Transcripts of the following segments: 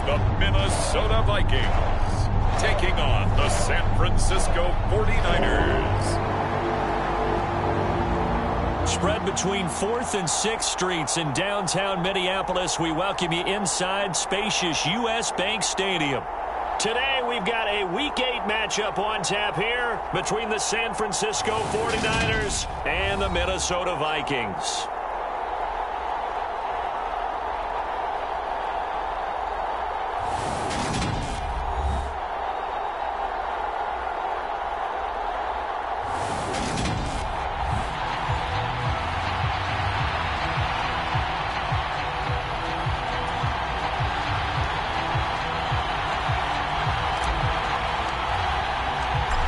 the Minnesota Vikings, taking on the San Francisco 49ers. Spread between 4th and 6th Streets in downtown Minneapolis. We welcome you inside spacious U.S. Bank Stadium. Today we've got a Week 8 matchup on tap here between the San Francisco 49ers and the Minnesota Vikings.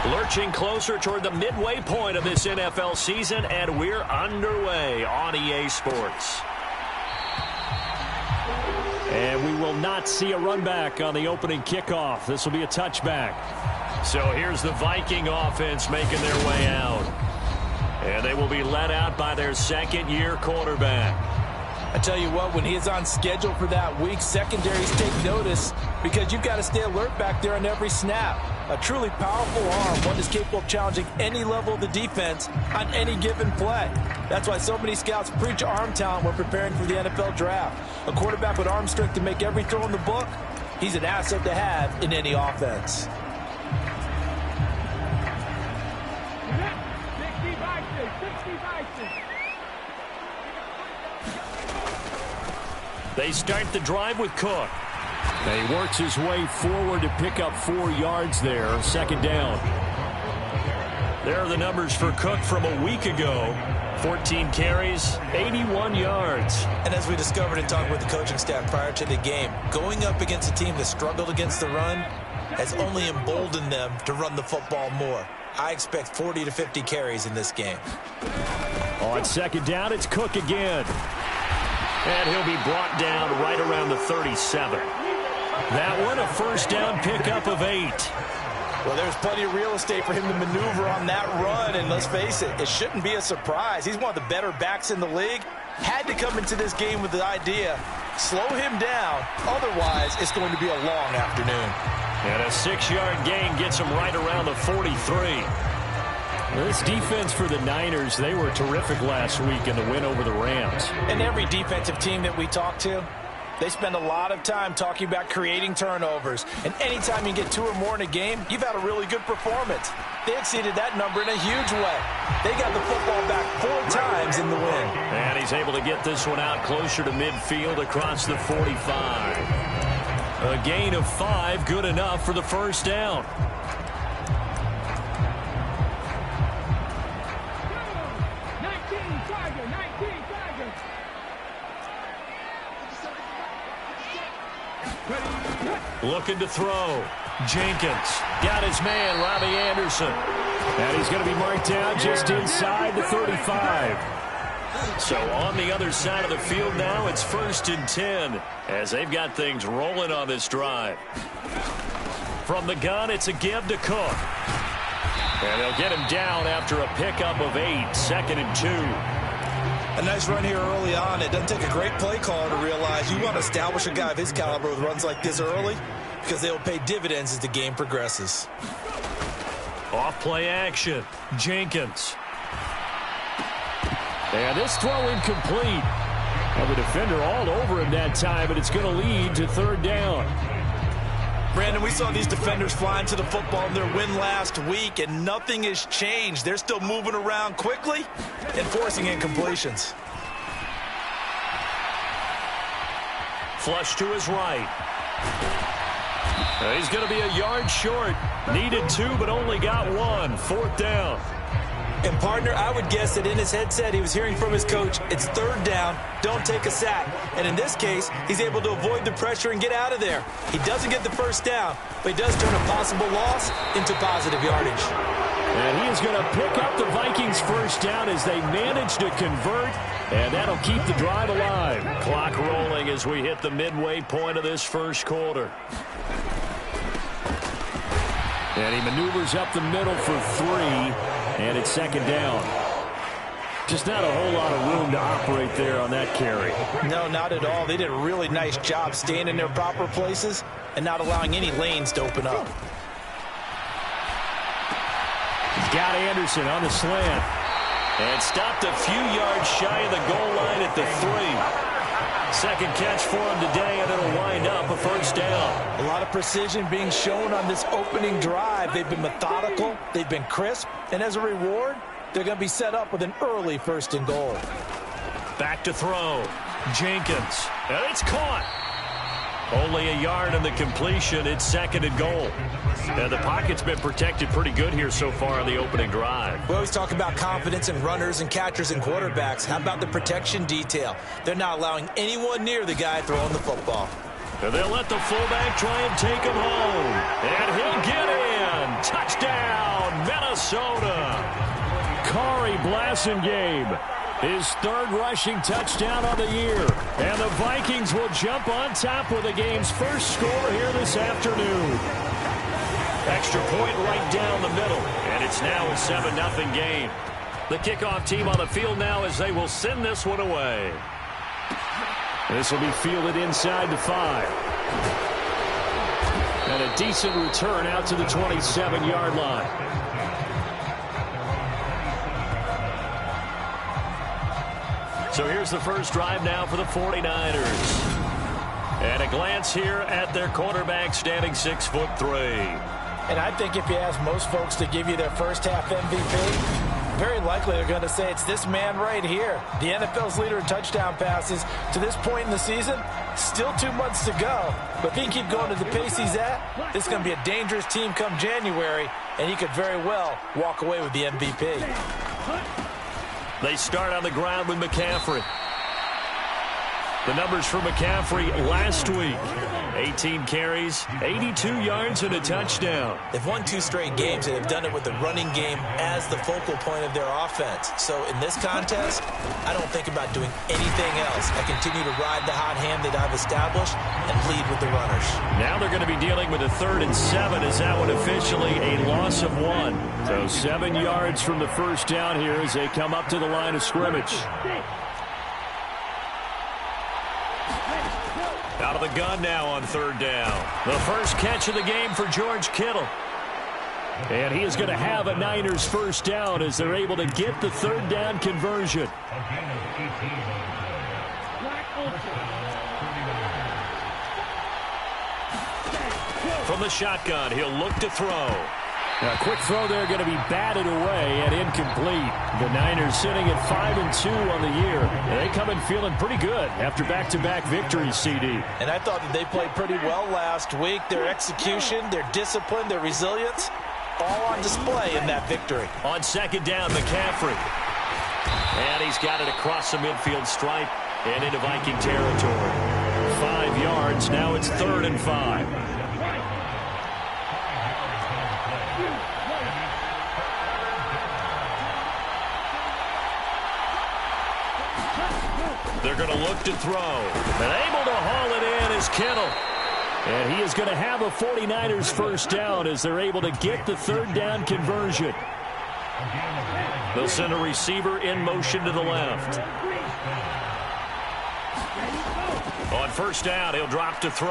Lurching closer toward the midway point of this NFL season, and we're underway on EA Sports. And we will not see a run back on the opening kickoff. This will be a touchback. So here's the Viking offense making their way out. And they will be led out by their second-year quarterback. I tell you what, when he is on schedule for that week, secondaries take notice because you've got to stay alert back there on every snap. A truly powerful arm, one that's capable of challenging any level of the defense on any given play. That's why so many scouts preach arm talent when preparing for the NFL draft. A quarterback with arm strength to make every throw in the book, he's an asset to have in any offense. They start the drive with Cook. He works his way forward to pick up 4 yards there, second down. There are the numbers for Cook from a week ago. 14 carries, 81 yards. And as we discovered in talking with the coaching staff prior to the game, going up against a team that struggled against the run has only emboldened them to run the football more. I expect 40 to 50 carries in this game. On second down, it's Cook again. And he'll be brought down right around the 37. That one, a first down pickup of 8. Well, there's plenty of real estate for him to maneuver on that run, and let's face it, it shouldn't be a surprise. He's one of the better backs in the league. Had to come into this game with the idea, slow him down, otherwise it's going to be a long afternoon. And a 6-yard gain gets him right around the 43. This defense for the Niners, they were terrific last week in the win over the Rams. And every defensive team that we talk to, they spend a lot of time talking about creating turnovers. And anytime you get 2 or more in a game, you've had a really good performance. They exceeded that number in a huge way. They got the football back 4 times in the win. And he's able to get this one out closer to midfield across the 45. A gain of 5, good enough for the first down. Looking to throw. Jenkins got his man, Robbie Anderson. And he's going to be marked down just inside the 35. So on the other side of the field now, it's 1st and 10 as they've got things rolling on this drive. From the gun, it's a give to Cook. And they'll get him down after a pickup of 8, 2nd and 2. A nice run here early on. It doesn't take a great play caller to realize you want to establish a guy of his caliber with runs like this early because they will pay dividends as the game progresses. Off play action. Jenkins. And this throw incomplete. And the defender all over him that time, but it's going to lead to 3rd down. Brandon, we saw these defenders flying to the football in their win last week, and nothing has changed. They're still moving around quickly and forcing incompletions. Flush to his right. He's going to be a yard short. Needed 2, but only got 1. 4th down. And, partner, I would guess that in his headset he was hearing from his coach, it's 3rd down, don't take a sack. And in this case, he's able to avoid the pressure and get out of there. He doesn't get the first down, but he does turn a possible loss into positive yardage. And he is going to pick up the Vikings' first down as they manage to convert, and that'll keep the drive alive. Clock rolling as we hit the midway point of this first quarter. And he maneuvers up the middle for 3, and it's 2nd down. Just not a whole lot of room to operate there on that carry. No, not at all. They did a really nice job staying in their proper places and not allowing any lanes to open up. He's got Anderson on the slant. And stopped a few yards shy of the goal line at the 3. Second catch for him today, and it'll wind up a first down. A lot of precision being shown on this opening drive. They've been methodical, they've been crisp, and as a reward, they're going to be set up with an early 1st and goal. Back to throw. Jenkins. And it's caught. Only a yard on the completion. It's 2nd and goal. And the pocket's been protected pretty good here so far on the opening drive. We always talk about confidence in runners and catchers and quarterbacks. How about the protection detail? They're not allowing anyone near the guy throwing the football. And they'll let the fullback try and take him home. And he'll get in. Touchdown, Minnesota. Kari Blasingame, his 3rd rushing touchdown of the year. And the Vikings will jump on top with the game's first score here this afternoon. Extra point right down the middle. And it's now a 7-0 game. The kickoff team on the field now as they will send this one away. This will be fielded inside the 5. And a decent return out to the 27-yard line. So here's the first drive now for the 49ers. And a glance here at their quarterback standing 6'3". And I think if you ask most folks to give you their first half MVP, very likely they're going to say it's this man right here. The NFL's leader in touchdown passes to this point in the season. Still 2 months to go. But if he can keep going to the pace he's at, this is going to be a dangerous team come January, and he could very well walk away with the MVP. They start on the ground with McCaffrey. The numbers for McCaffrey last week. 18 carries, 82 yards, and a touchdown. They've won 2 straight games, and they've done it with the running game as the focal point of their offense. So in this contest, I don't think about doing anything else. I continue to ride the hot hand that I've established and lead with the runners. Now they're going to be dealing with a 3rd and 7 as that one officially a loss of 1. So 7 yards from the first down here as they come up to the line of scrimmage. Out of the gun now on 3rd down. The first catch of the game for George Kittle. And he is going to have a Niners first down as they're able to get the 3rd down conversion. From the shotgun, he'll look to throw. A quick throw there going to be batted away and incomplete. The Niners sitting at 5-2 on the year. And they come in feeling pretty good after back-to-back victories, CD. And I thought that they played pretty well last week. Their execution, their discipline, their resilience, all on display in that victory. On 2nd down, McCaffrey. And he's got it across the midfield stripe and into Viking territory. 5 yards. Now it's 3rd and 5. They're going to look to throw. And able to haul it in is Kittle. And he is going to have a 49ers first down as they're able to get the 3rd down conversion. They'll send a receiver in motion to the left. On 1st down, he'll drop to throw.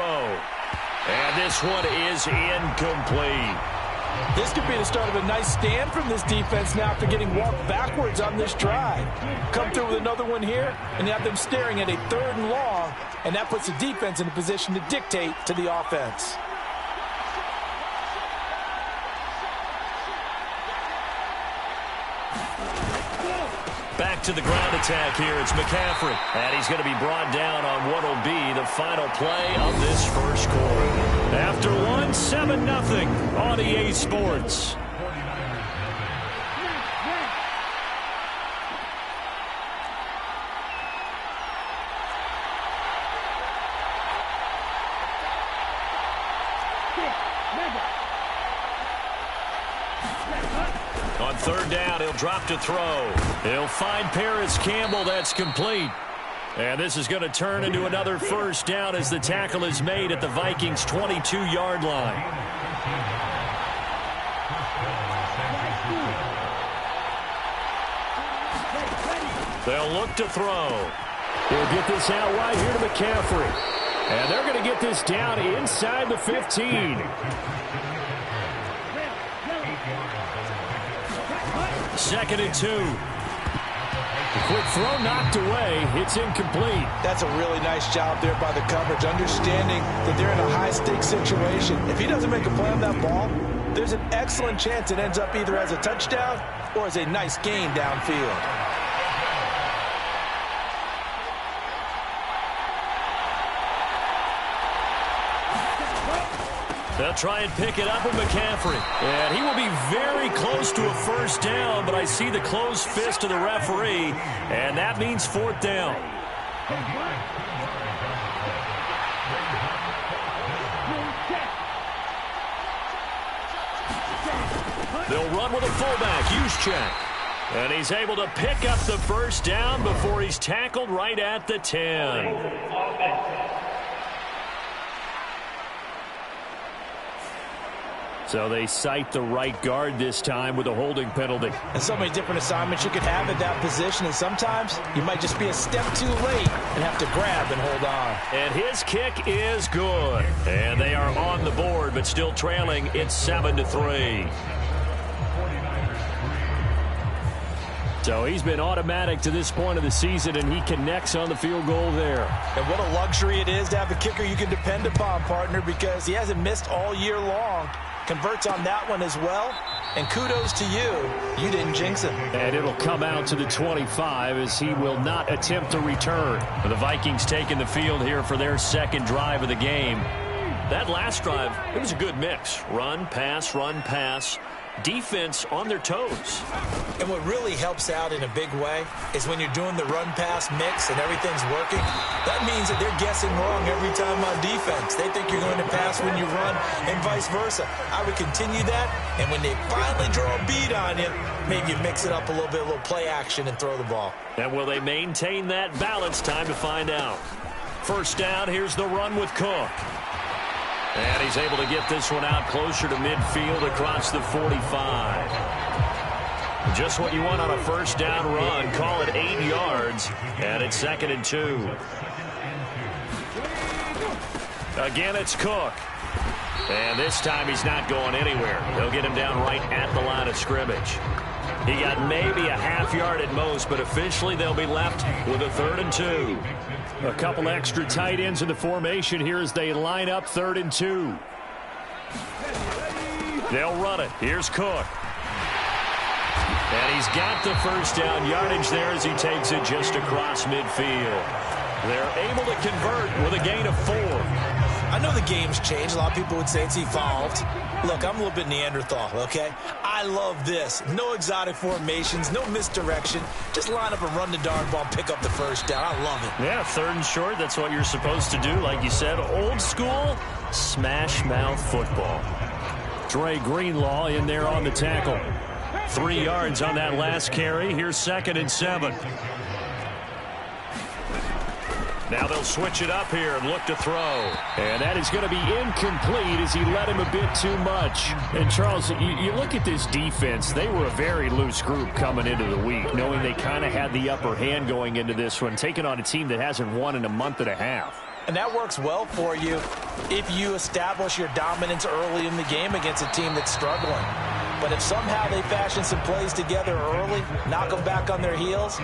And this one is incomplete. This could be the start of a nice stand from this defense now after getting walked backwards on this drive. Come through with another one here, and have them staring at a 3rd and long, and that puts the defense in a position to dictate to the offense. Back to the ground attack here. It's McCaffrey. And he's going to be brought down on what will be the final play of this first quarter. After one, 7-0 on EA Sports. On 3rd down, he'll drop to throw. He'll find Paris Campbell. That's complete. And this is going to turn into another first down as the tackle is made at the Vikings' 22-yard line. They'll look to throw. They'll get this out wide here to McCaffrey. And they're going to get this down inside the 15. Second and 2. A quick throw knocked away. It's incomplete. That's a really nice job there by the coverage, understanding that they're in a high-stakes situation. If he doesn't make a play on that ball, there's an excellent chance it ends up either as a touchdown or as a nice gain downfield. They'll try and pick it up with McCaffrey. And he will be very close to a first down, but I see the closed fist of the referee, and that means fourth down. They'll run with a fullback, Juszczyk. And he's able to pick up the first down before he's tackled right at the 10. So they cite the right guard this time with a holding penalty. And so many different assignments you could have at that position, and sometimes you might just be a step too late and have to grab and hold on. And his kick is good. And they are on the board, but still trailing. It's 7-3. So he's been automatic to this point of the season, and he connects on the field goal there. And what a luxury it is to have a kicker you can depend upon, partner, because he hasn't missed all year long. Converts on that one as well. And kudos to you. You didn't jinx him. And it'll come out to the 25 as he will not attempt to return. The Vikings taking the field here for their second drive of the game. That last drive, it was a good mix. Run, pass, defense on their toes. And what really helps out in a big way is when you're doing the run-pass mix and everything's working, that means that they're guessing wrong every time on defense. They think you're going to pass when you run and vice versa. I would continue that, and when they finally draw a bead on you, maybe you mix it up a little bit, a little play action, and throw the ball. And will they maintain that balance? Time to find out. First down, here's the run with Cook. And he's able to get this one out closer to midfield across the 45. Just what you want on a first down run. Call it 8 yards. And it's 2nd and 2. Again, it's Cook. And this time he's not going anywhere. They'll get him down right at the line of scrimmage. He got maybe a half yard at most, but officially they'll be left with a 3rd and 2. A couple extra tight ends in the formation here as they line up 3rd and 2. They'll run it. Here's Cook. And he's got the first down yardage there as he takes it just across midfield. They're able to convert with a gain of 4. I know the game's changed. A lot of people would say it's evolved. Look, I'm a little bit Neanderthal, okay? I love this. No exotic formations, no misdirection. Just line up and run the darn ball, pick up the first down. I love it. Yeah, 3rd and short, that's what you're supposed to do. Like you said, old school, smash mouth football. Dre Greenlaw in there on the tackle. 3 yards on that last carry. Here's 2nd and 7. Now they'll switch it up here and look to throw. And that is going to be incomplete as he let him a bit too much. And, Charles, you look at this defense. They were a very loose group coming into the week, knowing they kind of had the upper hand going into this one, taking on a team that hasn't won in a month and a half. And that works well for you if you establish your dominance early in the game against a team that's struggling. But if somehow they fashion some plays together early, knock them back on their heels,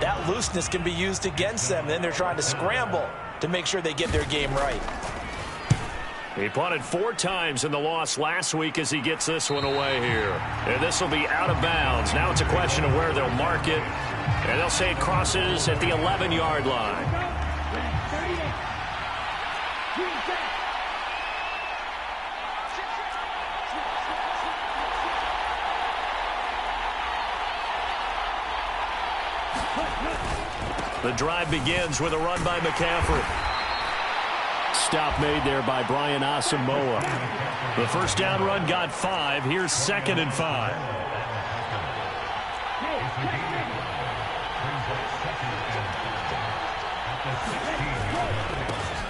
that looseness can be used against them. Then they're trying to scramble to make sure they get their game right. He punted 4 times in the loss last week as he gets this one away here. And this will be out of bounds. Now it's a question of where they'll mark it. And they'll say it crosses at the 11-yard line. The drive begins with a run by McCaffrey. Stop made there by Brian Asamoah. The first down run got 5. Here's 2nd and 5.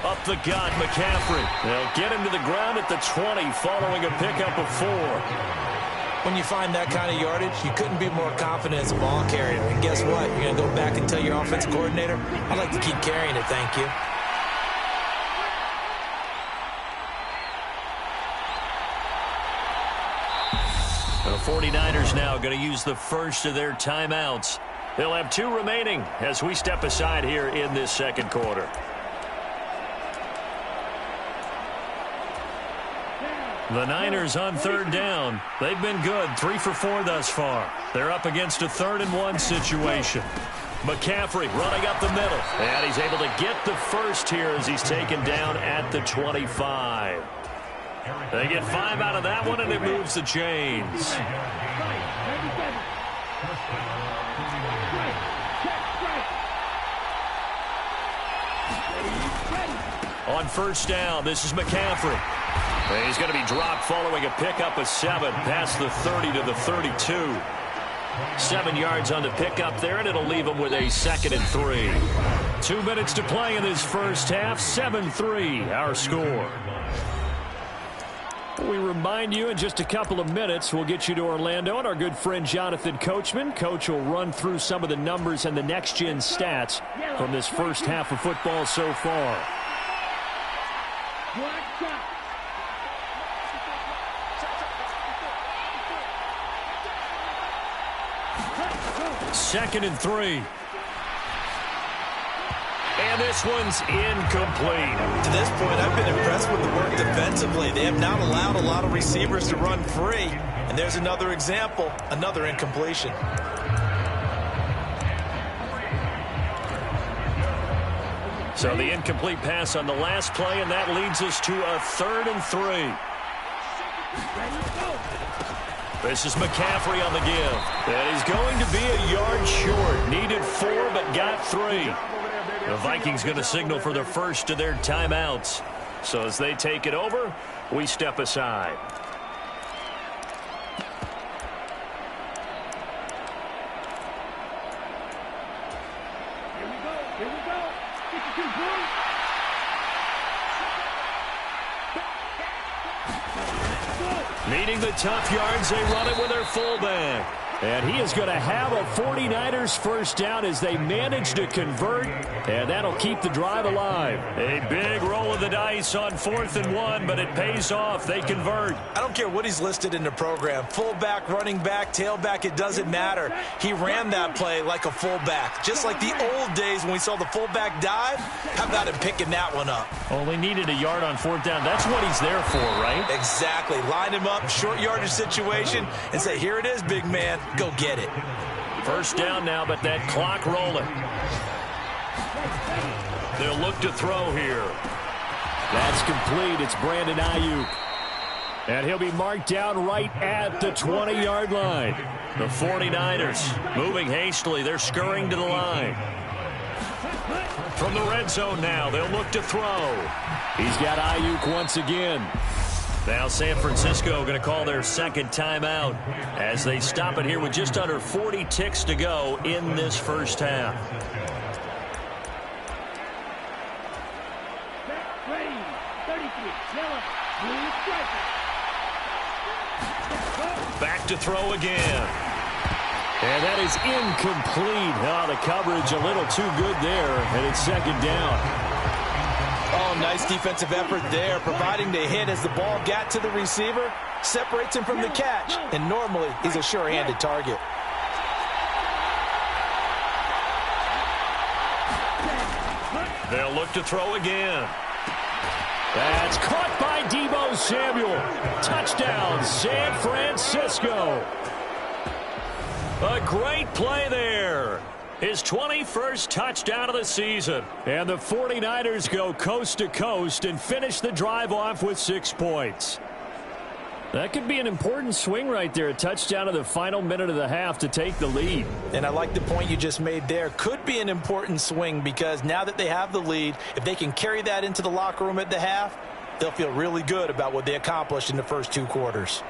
Up the gut, McCaffrey. They'll get him to the ground at the 20 following a pickup of 4. When you find that kind of yardage, you couldn't be more confident as a ball carrier. And guess what? You're going to go back and tell your offensive coordinator, I'd like to keep carrying it, thank you. The 49ers now going to use the first of their timeouts. They'll have 2 remaining as we step aside here in this second quarter. The Niners on 3rd down. They've been good, 3 for 4 thus far. They're up against a 3rd and 1 situation. McCaffrey running up the middle. And he's able to get the first here as he's taken down at the 25. They get 5 out of that one, and it moves the chains. On 1st down, this is McCaffrey. He's going to be dropped following a pickup of 7 past the 30 to the 32. 7 yards on the pickup there, and it'll leave him with a 2nd and 3. 2 minutes to play in this first half. 7-3, our score. We remind you in just a couple of minutes, we'll get you to Orlando and our good friend Jonathan Coachman. Coach will run through some of the numbers and the next-gen stats from this first half of football so far. 2nd and 3. And this one's incomplete. To this point, I've been impressed with the work defensively. They have not allowed a lot of receivers to run free. And there's another example, another incompletion. So the incomplete pass on the last play, and that leads us to a 3rd and 3. This is McCaffrey on the give. And he's going to be a yard short. Needed 4, but got 3. The Vikings going to signal for the first of their timeouts. So as they take it over, we step aside. Here we go. 52 points. Needing the tough yards, they run it with their fullback. And he is going to have a 49ers first down as they manage to convert, and that'll keep the drive alive. A big roll of the dice on 4th and 1, but it pays off. They convert. I don't care what he's listed in the program. Fullback, running back, tailback, it doesn't matter. He ran that play like a fullback, just like the old days when we saw the fullback dive. How about him picking that one up? Only needed a yard on 4th down. That's what he's there for, right? Exactly. Line him up, short yardage situation, and say, here it is, big man. Go get it. First down now, but that clock rolling. They'll look to throw here. That's complete. It's Brandon Ayuk. And he'll be marked down right at the 20-yard line. The 49ers moving hastily. They're scurrying to the line. From the red zone now, they'll look to throw. He's got Ayuk once again. Now San Francisco going to call their second timeout as they stop it here with just under 40 ticks to go in this first half. Back to throw again. And that is incomplete. Oh, the coverage a little too good there, and it's second down. Oh, nice defensive effort there, providing the hit as the ball got to the receiver, separates him from the catch, and normally he's a sure-handed target. They'll look to throw again. That's caught by Deebo Samuel. Touchdown, San Francisco. A great play there. His 21st touchdown of the season. And the 49ers go coast to coast and finish the drive off with 6 points. That could be an important swing right there. A touchdown in the final minute of the half to take the lead. And I like the point you just made there. Could be an important swing because now that they have the lead, if they can carry that into the locker room at the half, they'll feel really good about what they accomplished in the first 2 quarters.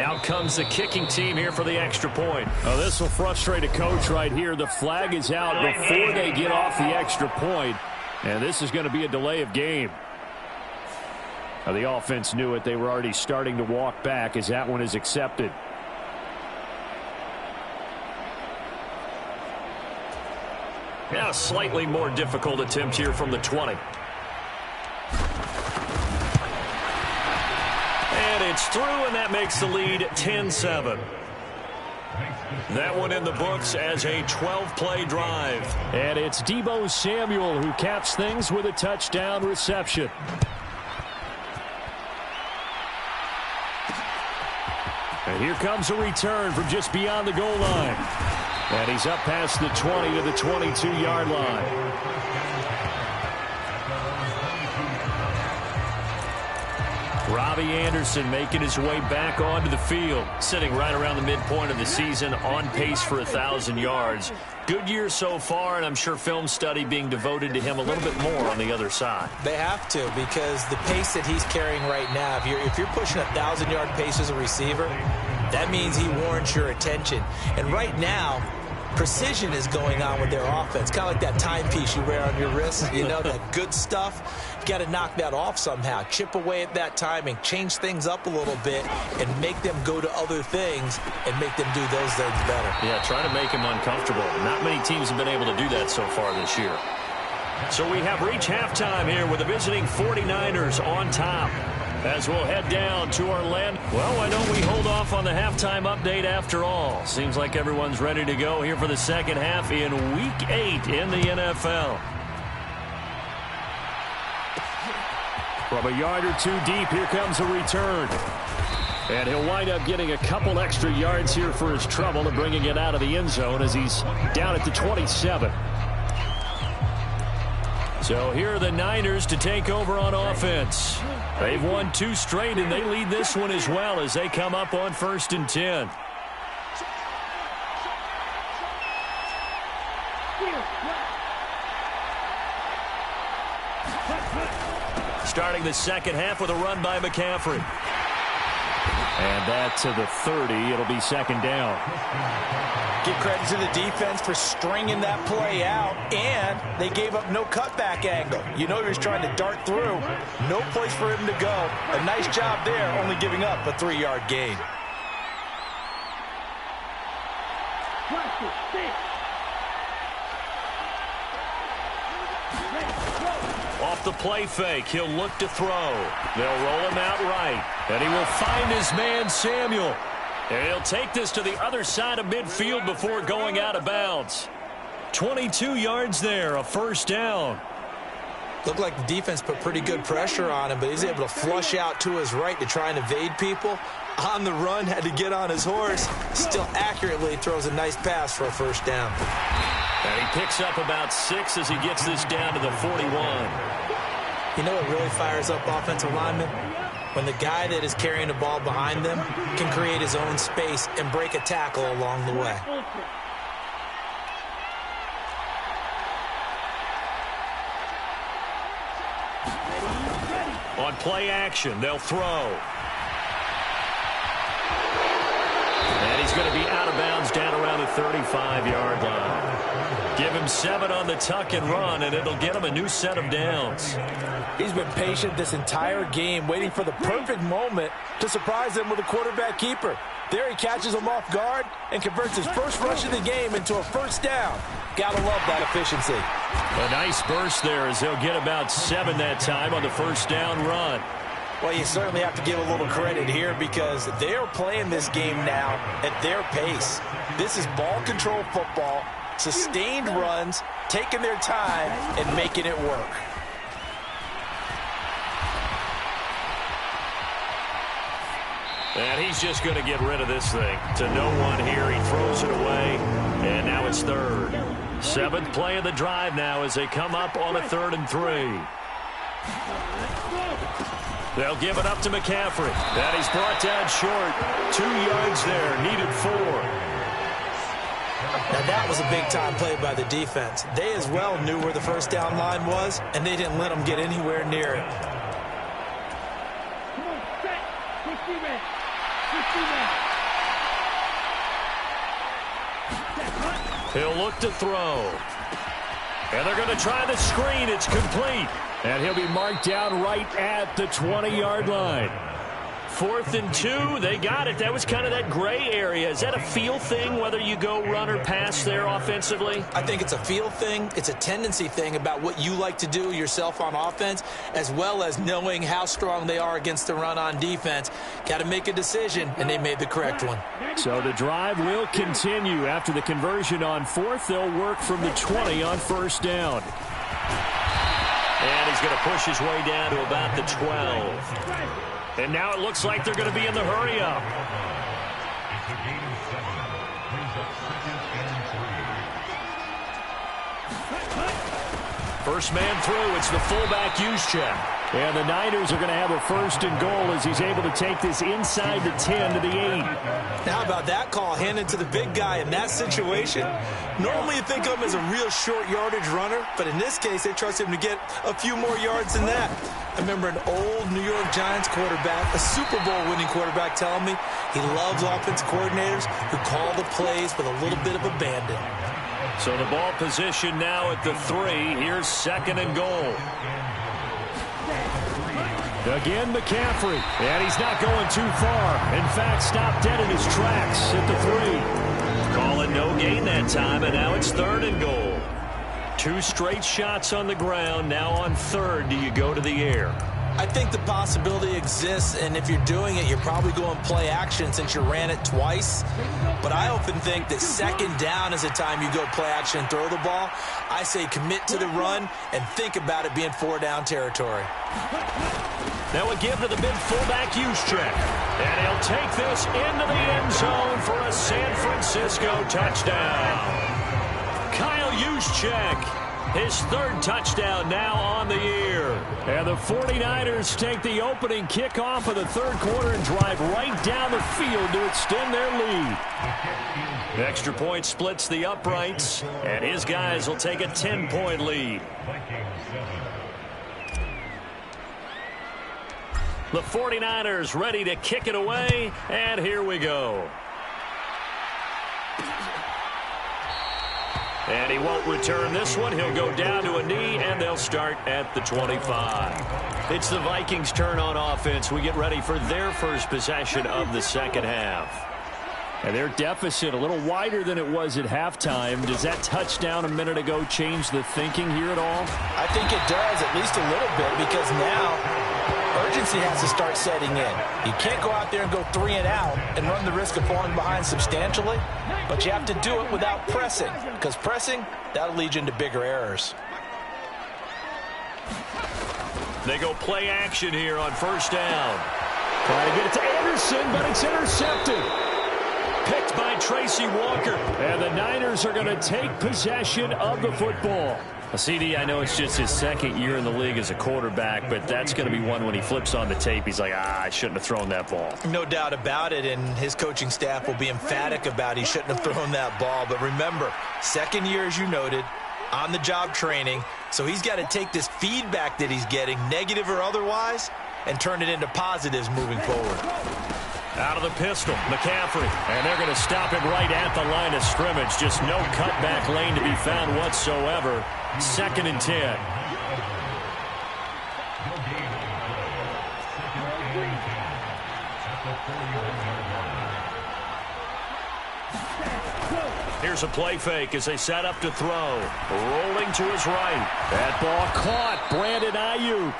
Out comes the kicking team here for the extra point. Oh, this will frustrate a coach right here. The flag is out before they get off the extra point, and this is going to be a delay of game. Now, the offense knew it. They were already starting to walk back as that one is accepted. Now, a slightly more difficult attempt here from the 20. And it's through, and that makes the lead 10-7. That one in the books as a 12-play drive. And it's Deebo Samuel who caps things with a touchdown reception. And here comes a return from just beyond the goal line. And he's up past the 20 to the 22-yard line. Robbie Anderson making his way back onto the field, sitting right around the midpoint of the season, on pace for 1,000 yards. Good year so far, and I'm sure film study being devoted to him a little bit more on the other side. They have to, because the pace that he's carrying right now, if you're pushing a 1,000-yard pace as a receiver, that means he warrants your attention. And right now, precision is going on with their offense. Kind of like that timepiece you wear on your wrist, you know, that good stuff. You got to knock that off somehow. Chip away at that timing, change things up a little bit, and make them go to other things and make them do those things better. Yeah, try to make him uncomfortable. Not many teams have been able to do that so far this year. So we have reached halftime here with the visiting 49ers on top. As we'll head down to Orlando. Well, why don't we hold off on the halftime update after all? Seems like everyone's ready to go here for the second half in Week 8 in the NFL. From a yard or two deep, here comes a return. And he'll wind up getting a couple extra yards here for his trouble and bringing it out of the end zone as he's down at the 27. So here are the Niners to take over on offense. They've won 2 straight, and they lead this one as well as they come up on 1st and 10. Starting the second half with a run by McCaffrey. And that to the 30. It'll be second down. Give credit to the defense for stringing that play out, and they gave up no cutback angle. You know he was trying to dart through. No place for him to go. A nice job there, only giving up a 3-yard gain. Off the play fake, he'll look to throw. They'll roll him out right, and he will find his man Samuel. And he'll take this to the other side of midfield before going out of bounds. 22 yards there, a first down. Looked like the defense put pretty good pressure on him, but he's able to flush out to his right to try and evade people. On the run, had to get on his horse. Still accurately throws a nice pass for a first down. And he picks up about 6 as he gets this down to the 41. You know what really fires up offensive linemen? When the guy that is carrying the ball behind them can create his own space and break a tackle along the way. On play action, they'll throw. And he's going to be out of bounds down around the 35-yard line. Give him 7 on the tuck and run, and it'll get him a new set of downs. He's been patient this entire game, waiting for the perfect moment to surprise them with a quarterback keeper. There he catches him off guard and converts his first rush of the game into a first down. Gotta love that efficiency. A nice burst there as they'll get about 7 that time on the first down run. Well, you certainly have to give a little credit here because they are playing this game now at their pace. This is ball control football, sustained runs, taking their time and making it work. And he's just going to get rid of this thing. To no one here, he throws it away, and now it's 3rd. 7th play of the drive now as they come up on a 3rd and 3. They'll give it up to McCaffrey. And he's brought down short. 2 yards there, needed 4. Now that was a big-time play by the defense. They as well knew where the first down line was, and they didn't let them get anywhere near it. He'll look to throw. And they're going to try the screen. It's complete. And he'll be marked down right at the 20-yard line. 4th and 2. They got it. That was kind of that gray area. Is that a feel thing, whether you go run or pass there offensively? I think it's a feel thing. It's a tendency thing about what you like to do yourself on offense, as well as knowing how strong they are against the run on defense. Got to make a decision, and they made the correct one. So the drive will continue. After the conversion on 4th, they'll work from the 20 on 1st down. And he's going to push his way down to about the 12. And now it looks like they're going to be in the hurry-up. First man through. It's the fullback use check. And the Niners are going to have a 1st and goal as he's able to take this inside the 10 to the 8. Now, how about that call handed to the big guy in that situation? Normally you think of him as a real short yardage runner, but in this case they trust him to get a few more yards than that. I remember an old New York Giants quarterback, a Super Bowl winning quarterback, telling me he loves offensive coordinators who call the plays with a little bit of abandon. So the ball position now at the 3. Here's 2nd and goal. Again, McCaffrey. And he's not going too far. In fact, stopped dead in his tracks at the 3. Calling no gain that time, and now it's 3rd and goal. 2 straight shots on the ground. Now on 3rd, do you go to the air? I think the possibility exists, and if you're doing it, you're probably going play action since you ran it twice. But I often think that 2nd down is the time you go play action and throw the ball. I say commit to the run and think about it being 4-down territory. Now a give to the big fullback use check. And he'll take this into the end zone for a San Francisco touchdown. Kyle Juszczyk, his 3rd touchdown now on the year. And the 49ers take the opening kickoff of the 3rd quarter and drive right down the field to extend their lead. The extra point splits the uprights, and his guys will take a 10-point lead. The 49ers ready to kick it away, and here we go. And he won't return this one. He'll go down to a knee, and they'll start at the 25. It's the Vikings' turn on offense. We get ready for their first possession of the 2nd half. And their deficit a little wider than it was at halftime. Does that touchdown a minute ago change the thinking here at all? I think it does, at least a little bit, because now urgency has to start setting in. You can't go out there and go 3 and out and run the risk of falling behind substantially, but you have to do it without pressing, because pressing, that'll lead you into bigger errors. They go play action here on 1st down. Trying to get it to Anderson, but it's intercepted. Picked by Tracy Walker. And the Niners are going to take possession of the football. CD, I know it's just his 2nd year in the league as a quarterback, but that's going to be one when he flips on the tape, he's like, I shouldn't have thrown that ball. No doubt about it, and his coaching staff will be emphatic about he shouldn't have thrown that ball. But remember, 2nd year, as you noted, on-the-job training, so he's got to take this feedback that he's getting, negative or otherwise, and turn it into positives moving forward. Out of the pistol, McCaffrey. And they're going to stop him right at the line of scrimmage. Just no cutback lane to be found whatsoever. 2nd and 10. Here's a play fake as they set up to throw. Rolling to his right. That ball caught. Brandon Ayuk.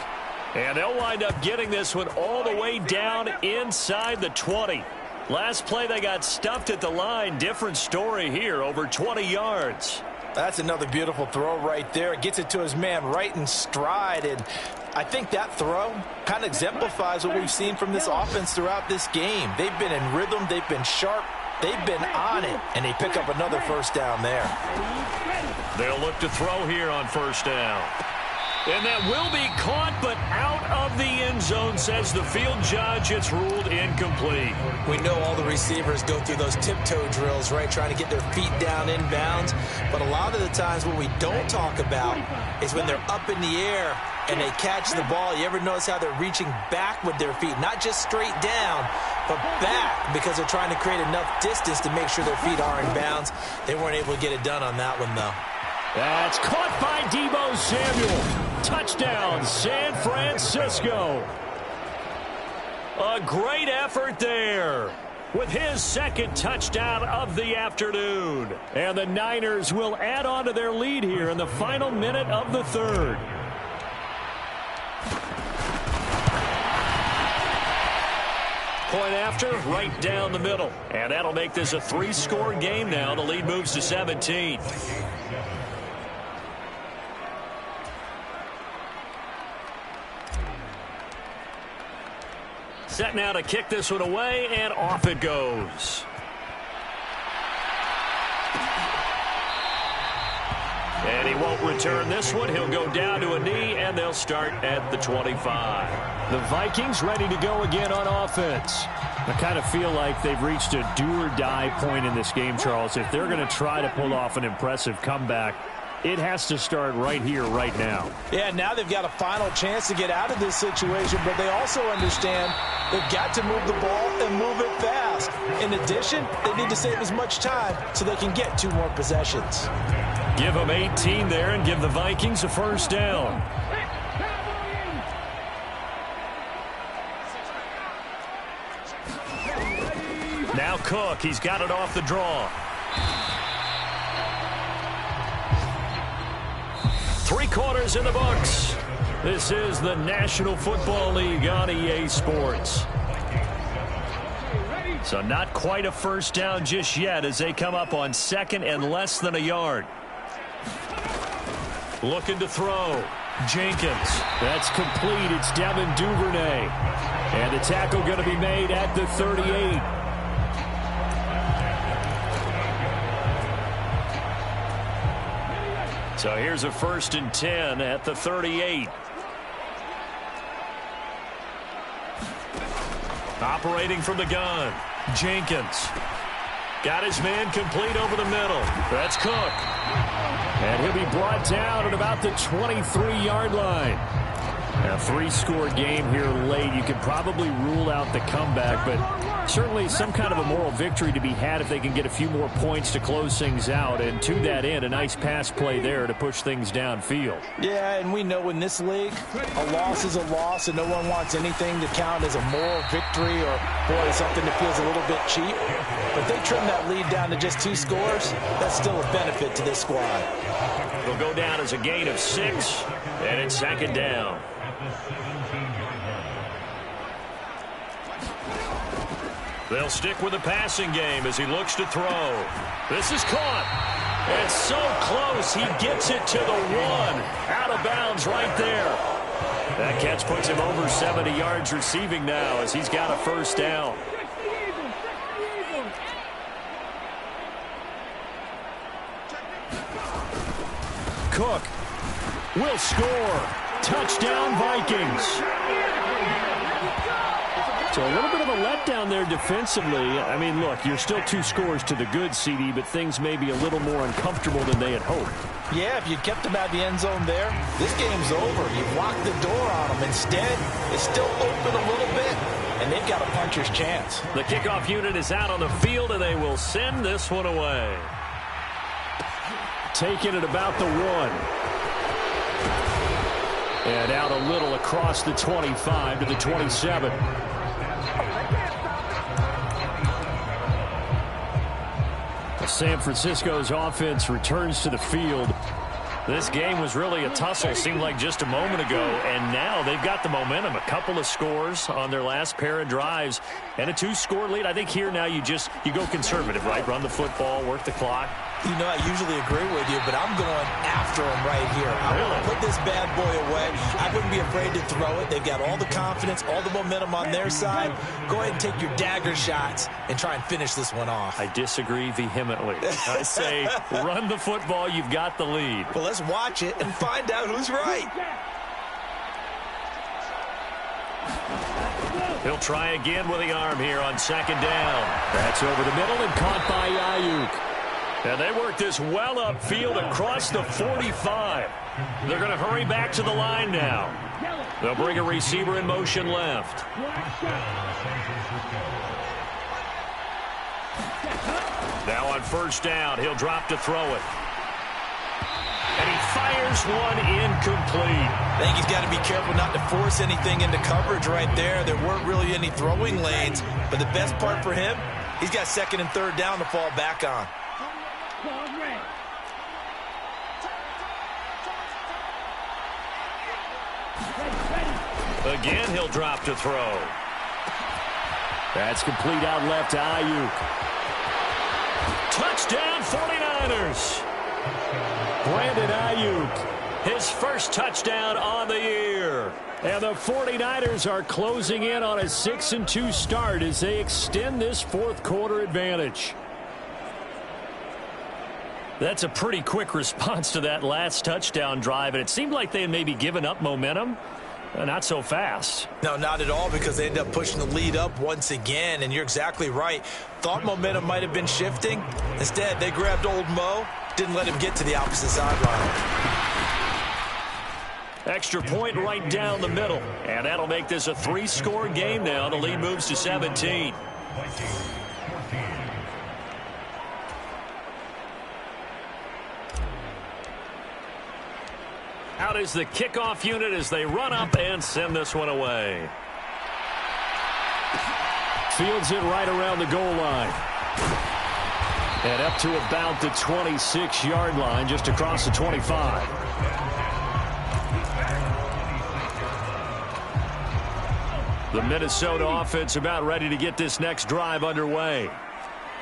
And they'll wind up getting this one all the way down inside the 20. Last play they got stuffed at the line. Different story here, over 20 yards. That's another beautiful throw right there. Gets it to his man right in stride. And I think that throw kind of exemplifies what we've seen from this offense throughout this game. They've been in rhythm. They've been sharp. They've been on it. And they pick up another 1st down there. They'll look to throw here on 1st down. And that will be caught, but out of the end zone, says the field judge. It's ruled incomplete. We know all the receivers go through those tiptoe drills, right, trying to get their feet down inbounds. But a lot of the times what we don't talk about is when they're up in the air and they catch the ball, you ever notice how they're reaching back with their feet? Not just straight down, but back, because they're trying to create enough distance to make sure their feet are in bounds. They weren't able to get it done on that one, though. That's caught by Deebo Samuel. Touchdown, San Francisco. A great effort there with his second touchdown of the afternoon. And the Niners will add on to their lead here in the final minute of the third. Point after, right down the middle. And that'll make this a three-score game now. The lead moves to 17. Set now to kick this one away, and off it goes. And he won't return this one. He'll go down to a knee, and they'll start at the 25. The Vikings ready to go again on offense. I kind of feel like they've reached a do-or-die point in this game, Charles. If they're going to try to pull off an impressive comeback, it has to start right here, right now. Yeah, now they've got a final chance to get out of this situation, but they also understand they've got to move the ball and move it fast. In addition, they need to save as much time so they can get 2 more possessions. Give them 18 there and give the Vikings a first down. Now Cook, he's got it off the draw. 3 quarters in the books. This is the National Football League on EA Sports. So not quite a first down just yet as they come up on second and less than a yard. Looking to throw. Jenkins. That's complete. It's Devin Duvernay. And the tackle going to be made at the 38. So here's a 1st and 10 at the 38. Operating from the gun. Jenkins. Got his man complete over the middle. That's Cook. And he'll be brought down at about the 23-yard line. A 3-score game here late. You could probably rule out the comeback, but certainly some kind of a moral victory to be had if they can get a few more points to close things out. And to that end, a nice pass play there to push things downfield. Yeah, and we know in this league, a loss is a loss, and no one wants anything to count as a moral victory or, boy, something that feels a little bit cheap. But if they trim that lead down to just 2 scores, that's still a benefit to this squad. It'll go down as a gain of 6, and it's 2nd down. They'll stick with the passing game as he looks to throw. This is caught. It's so close. He gets it to the 1. Out of bounds right there. That catch puts him over 70 yards receiving now as he's got a first down. Cook will score. Touchdown, Vikings. So a little bit of a letdown there defensively. I mean, look, you're still 2 scores to the good, CD, but things may be a little more uncomfortable than they had hoped. Yeah, if you'd kept them out of the end zone there, this game's over. You've locked the door on them. Instead, it's still open a little bit, and they've got a puncher's chance. The kickoff unit is out on the field, and they will send this one away. Taking it about the 1. And out a little across the 25 to the 27. San Francisco's offense returns to the field. This game was really a tussle, seemed like just a moment ago, and now they've got the momentum. A couple of scores on their last pair of drives and a 2-score lead. I think here now you go conservative, right? Run the football, work the clock. You know, I usually agree with you, but I'm going after him right here. I want to put this bad boy away. I wouldn't be afraid to throw it. They've got all the confidence, all the momentum on their side. Go ahead and take your dagger shots and try and finish this one off. I disagree vehemently. I say run the football. You've got the lead. Well, let's watch it and find out who's right. He'll try again with the arm here on 2nd down. That's over the middle and caught by Ayuk. And they work this well upfield across the 45. They're going to hurry back to the line now. They'll bring a receiver in motion left. Now on first down, he'll drop to throw it. And he fires one incomplete. I think he's got to be careful not to force anything into coverage right there. There weren't really any throwing lanes. But the best part for him, he's got second and third down to fall back on. Again, he'll drop to throw. That's complete out left to Ayuk. Touchdown 49ers. Brandon Ayuk, his first touchdown on the year. And the 49ers are closing in on a 6-2 start as they extend this fourth quarter advantage. That's a pretty quick response to that last touchdown drive, and it seemed like they had maybe given up momentum. Not so fast. No, not at all, because they end up pushing the lead up once again, and you're exactly right. Thought momentum might have been shifting. Instead, they grabbed old Mo, didn't let him get to the opposite sideline. Extra point right down the middle, and that'll make this a 3-score game now. The lead moves to 17. Out is the kickoff unit as they run up and send this one away. Fields it right around the goal line. And up to about the 26-yard line, just across the 25. The Minnesota offense about ready to get this next drive underway.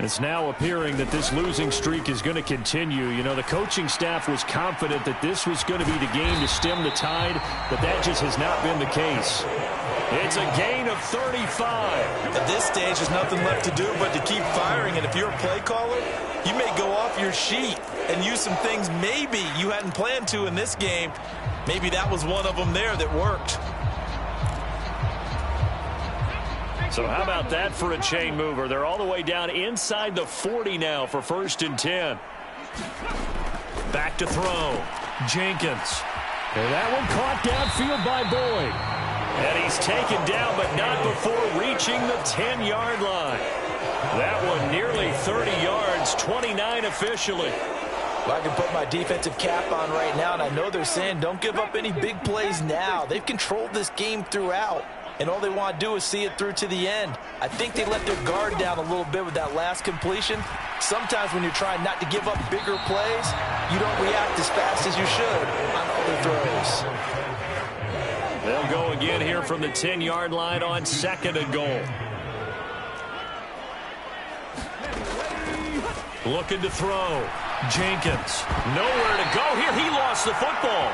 It's now appearing that this losing streak is going to continue. You know, the coaching staff was confident that this was going to be the game to stem the tide, but that just has not been the case. It's a gain of 35. At this stage, there's nothing left to do but to keep firing, and if you're a play caller, you may go off your sheet and use some things maybe you hadn't planned to in this game. Maybe that was one of them there that worked. So how about that for a chain mover? They're all the way down inside the 40 now for 1st and 10. Back to throw. Jenkins. And that one caught downfield by Boyd. And he's taken down, but not before reaching the 10-yard line. That one nearly 30 yards, 29 officially. Well, I can put my defensive cap on right now, and I know they're saying don't give up any big plays now. They've controlled this game throughout, and all they want to do is see it through to the end. I think they let their guard down a little bit with that last completion. Sometimes when you're trying not to give up bigger plays, you don't react as fast as you should on other throws. They'll go again here from the 10-yard line on 2nd and goal. Looking to throw. Jenkins. Nowhere to go here. He lost the football.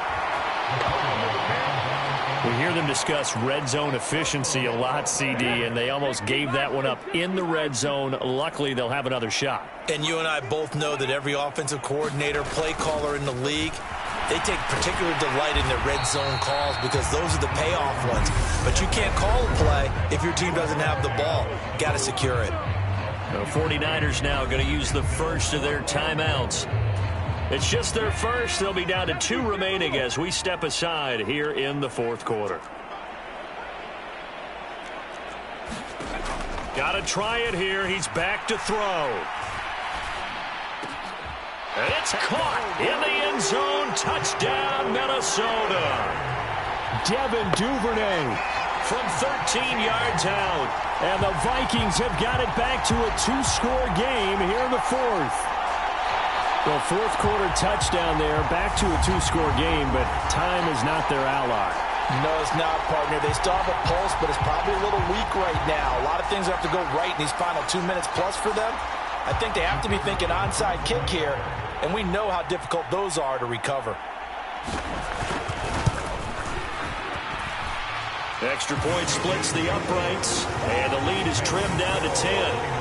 We hear them discuss red zone efficiency a lot, CD, and they almost gave that one up in the red zone. Luckily, they'll have another shot. And you and I both know that every offensive coordinator, play caller in the league, they take particular delight in their red zone calls because those are the payoff ones. But you can't call a play if your team doesn't have the ball. Got to secure it. The 49ers now going to use the first of their timeouts. It's just their first. They'll be down to 2 remaining as we step aside here in the 4th quarter. Got to try it here. He's back to throw. And it's caught in the end zone. Touchdown, Minnesota. Devin Duvernay from 13 yards out. And the Vikings have got it back to a 2-score game here in the 4th. Well, 4th quarter touchdown there, back to a 2-score game, but time is not their ally. No, it's not, partner. They still have a pulse, but it's probably a little weak right now. A lot of things have to go right in these final 2 minutes plus for them. I think they have to be thinking onside kick here, and we know how difficult those are to recover. Extra point splits the uprights, and the lead is trimmed down to 10.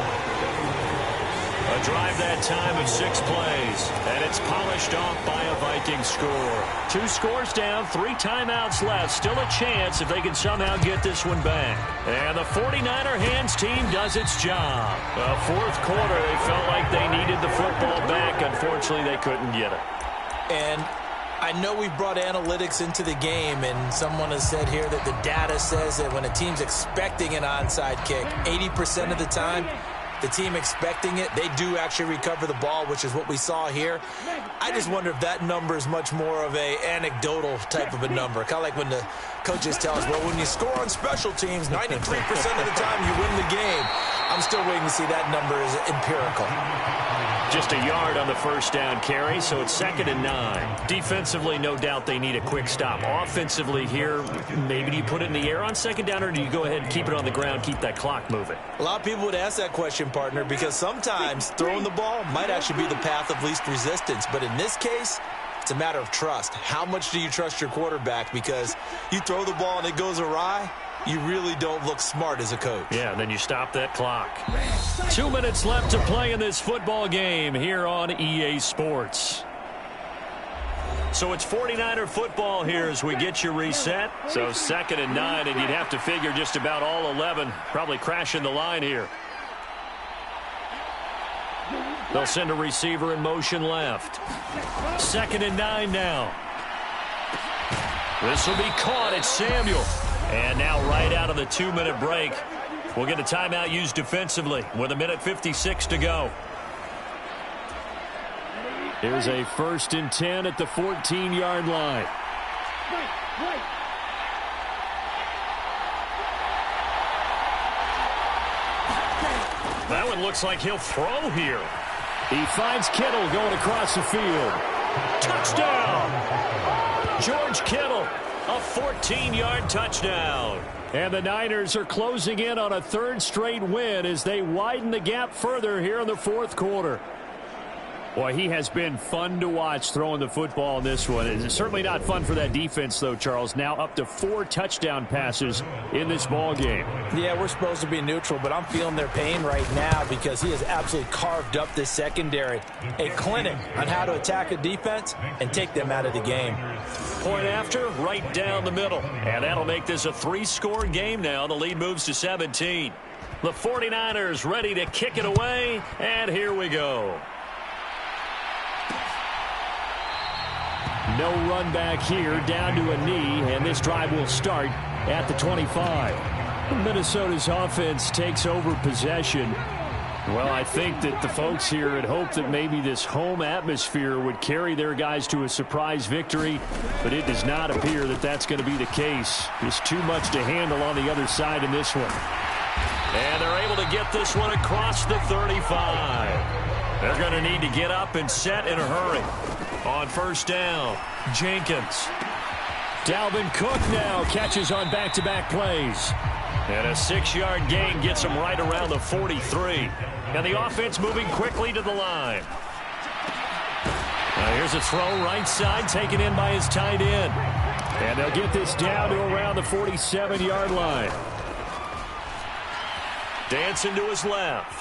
A drive that time of 6 plays, and it's polished off by a Viking score. 2 scores down, 3 timeouts left. Still a chance if they can somehow get this one back. And the 49er hands team does its job. The fourth quarter, they felt like they needed the football back. Unfortunately, they couldn't get it. And I know we've brought analytics into the game, and someone has said here that the data says that when a team's expecting an onside kick, 80% of the time, the team expecting it, they do actually recover the ball, which is what we saw here. I just wonder if that number is much more of a anecdotal type of a number. Kind of like when the coaches tell us, well, when you score on special teams, 93% of the time you win the game. I'm still waiting to see that number is empirical. Just a yard on the first down carry, so it's 2nd and 9. Defensively, no doubt they need a quick stop. Offensively here, maybe do you put it in the air on 2nd down, or do you go ahead and keep it on the ground, keep that clock moving? A lot of people would ask that question, partner, because sometimes throwing the ball might actually be the path of least resistance. But in this case, it's a matter of trust. How much do you trust your quarterback? Because you throw the ball and it goes awry, you really don't look smart as a coach. Yeah, and then you stop that clock. 2 minutes left to play in this football game here on EA Sports. So it's 49er football here as we get you reset. So 2nd and 9, and you'd have to figure just about all 11 probably crashing the line here. They'll send a receiver in motion left. 2nd and 9 now. This will be caught. It's Samuel. And now right out of the 2-minute break, we'll get a timeout used defensively with 1:56 to go. Here's a 1st and 10 at the 14-yard line. That one looks like he'll throw here. He finds Kittle going across the field. Touchdown! George Kittle. A 14-yard touchdown. And the Niners are closing in on a 3rd straight win as they widen the gap further here in the 4th quarter. Boy, he has been fun to watch throwing the football in this one. It's certainly not fun for that defense, though, Charles. Now up to 4 touchdown passes in this ball game. Yeah, we're supposed to be neutral, but I'm feeling their pain right now because he has absolutely carved up this secondary. A clinic on how to attack a defense and take them out of the game. Point after, right down the middle. And that'll make this a 3-score game now. The lead moves to 17. The 49ers ready to kick it away, and here we go. No run back here, down to a knee, and this drive will start at the 25. Minnesota's offense takes over possession. Well, I think that the folks here had hoped that maybe this home atmosphere would carry their guys to a surprise victory, but it does not appear that that's going to be the case. There's too much to handle on the other side in this one. And they're able to get this one across the 35. They're going to need to get up and set in a hurry. On 1st down, Jenkins. Dalvin Cook now catches on back-to-back plays. And a 6-yard gain gets him right around the 43. And the offense moving quickly to the line. Now here's a throw right side taken in by his tight end. And they'll get this down to around the 47-yard line. Dancing to his left.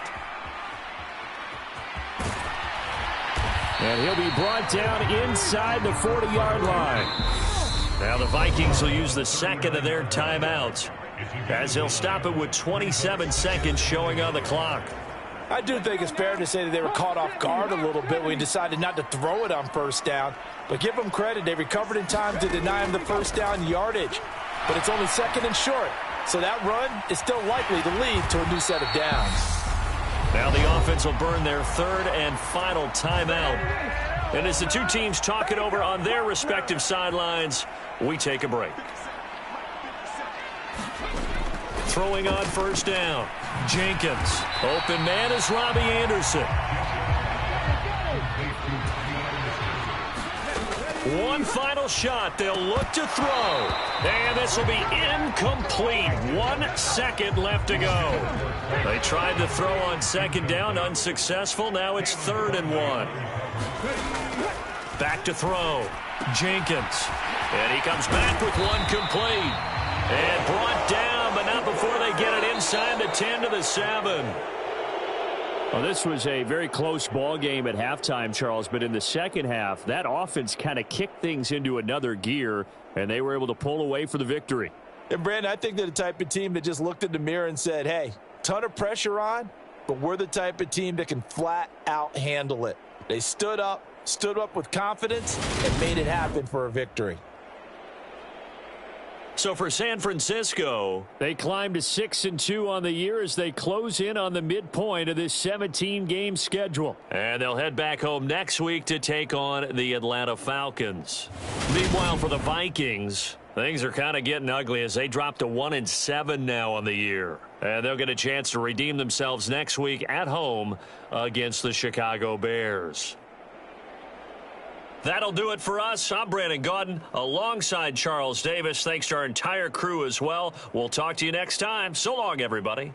And he'll be brought down inside the 40-yard line. Now the Vikings will use the 2nd of their timeouts, as they'll stop it with 27 seconds showing on the clock. I do think it's fair to say that they were caught off guard a little bit when we decided not to throw it on 1st down. But give them credit. They recovered in time to deny him the 1st down yardage. But it's only 2nd and short. So that run is still likely to lead to a new set of downs. Now the offense will burn their 3rd and final timeout. And as the two teams talk it over on their respective sidelines, we take a break. Throwing on 1st down. Jenkins. Open man is Robbie Anderson. One final shot. They'll look to throw. And this will be incomplete. 1 second left to go. They tried to throw on 2nd down. Unsuccessful. Now it's 3rd and 1. Back to throw. Jenkins. And he comes back with one complete. And brought down, but not before they get it inside the 10 to the 7. Well, this was a very close ball game at halftime, Charles, but in the second half, that offense kind of kicked things into another gear, and they were able to pull away for the victory. And, Brandon, I think they're the type of team that just looked in the mirror and said, hey, ton of pressure on, but we're the type of team that can flat out handle it. They stood up with confidence, and made it happen for a victory. So for San Francisco, they climbed to 6-2 on the year as they close in on the midpoint of this 17-game schedule. And they'll head back home next week to take on the Atlanta Falcons. Meanwhile, for the Vikings, things are kind of getting ugly as they drop to 1-7 now on the year. And they'll get a chance to redeem themselves next week at home against the Chicago Bears. That'll do it for us. I'm Brandon Gaudin alongside Charles Davis. Thanks to our entire crew as well. We'll talk to you next time. So long, everybody.